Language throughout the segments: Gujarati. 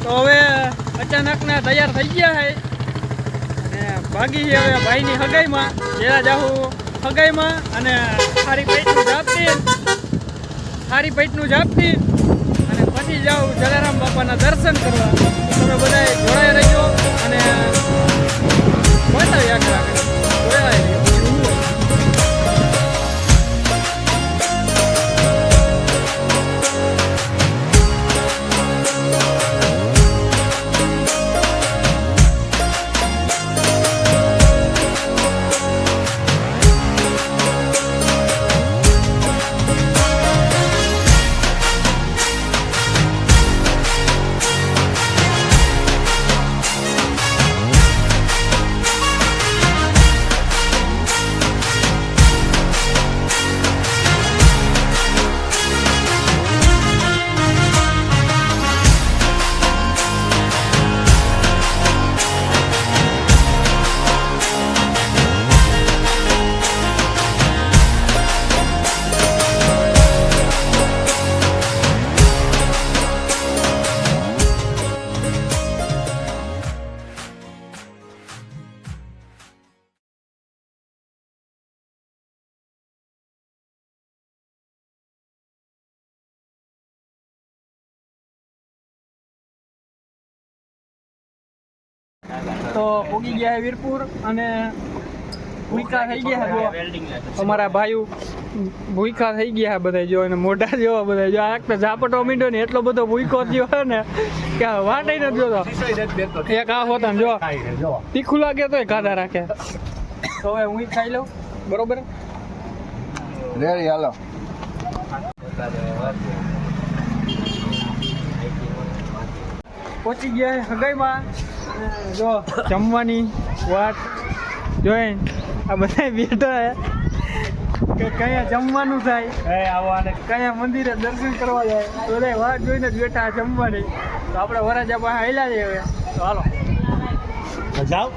તો હવે અચાનકના તૈયાર થઈ ગયા છે અને ભાગી છે હવે ભાઈની હગાઈમાં. જેરા જાહું હગાઈમાં અને ખારી પેટનું ઝાપતી અને પછી જાઉં જલારામ બાપાના દર્શન કરવા. તમે બધા જોડાઈ રહેજો અને બતાવી આગળ જોડાઈ રહ્યો. તો પોગી ગયા વીરપુર અને ભૂખા થઈ ગયા. અમારા ભાઈઓ ભૂખા થઈ ગયા બધા. જો અને મોઢા જેવા બધા. જો આ તો ઝાપટો મીંડો ને એટલો બધો ભૂખો થયો હોય ને કે વાટઈ નથી જોતો. એક આ હોતા જો તીખું લાગે તો ખાધા રાખે. તો હવે હું ખાઈ લઉં. બરોબર રેડી હાલો. પહોંચી ગયા હગાઈમાં. જો જમવાની વાત જોઈ આ બધા બેઠા કે કયા જમવાનું થાય, કયા મંદિરે દર્શન કરવા જાય. બધા વાત જોઈને જ બેઠા જમવાની. તો આપણે વરાજા પાસે હાલ્યા જઈએ હવે. તો હાલો જાઓ.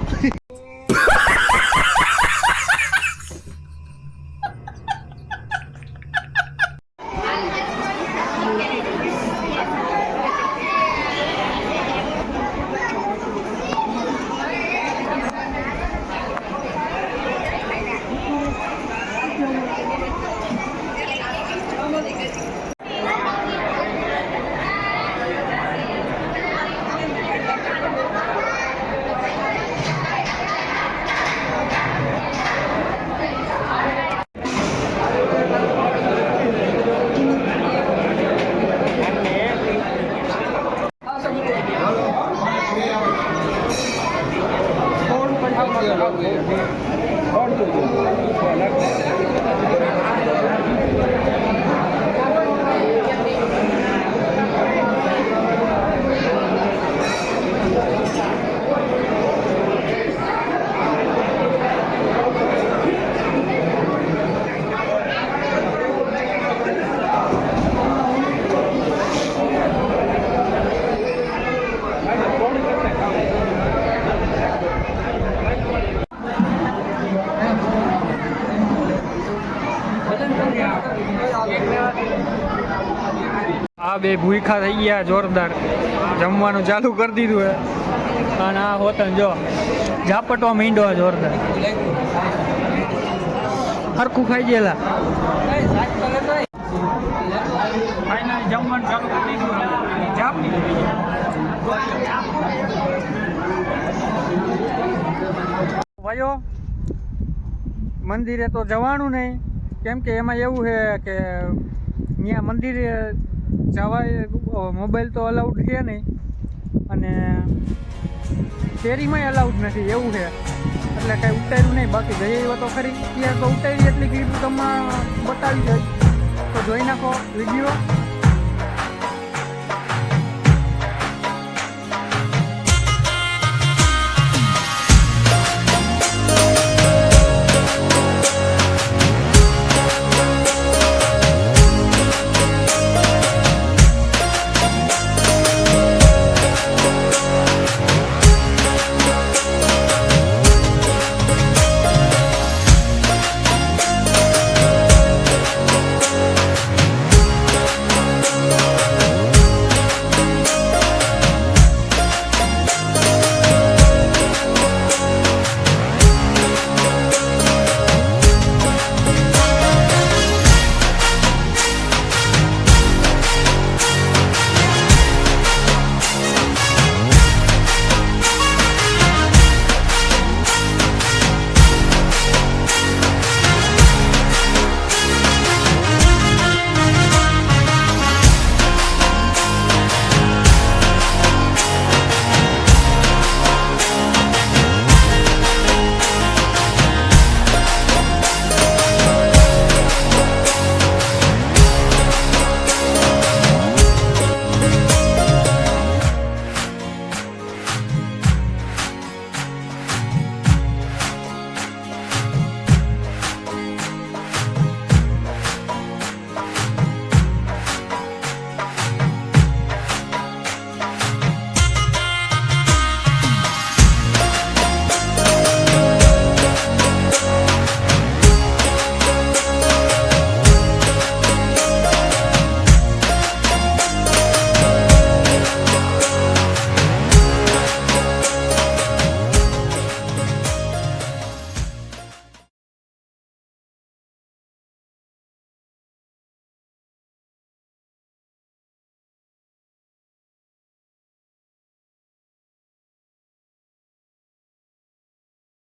આ બે ભૂખા થઈ ગયા જોરદાર. જમવાનું ચાલુ કરી દીધું હે અને આ હોતન જો ઝાપટવા માંડ્યો જોરદાર. હરખું ખાઈ ગયેલા. ફાઇનલી જમવાનું ચાલુ કરી દીધું. ભાઈઓ મંદિરે તો જવાનું નહીં, કેમ કે એમાં એવું છે કે ત્યાં મંદિરે જવાય મોબાઈલ તો અલાઉડ છે નહીં અને શેરીમાંય અલાઉડ નથી એવું છે. એટલે કાંઈ ઉતાર્યું નહીં. બાકી જઈ આવ્યો તો ખરી ત્યાં તો ઉતારી એટલી કીધું તમને બતાવી જાય. તો જોઈ નાખો વિડીયો.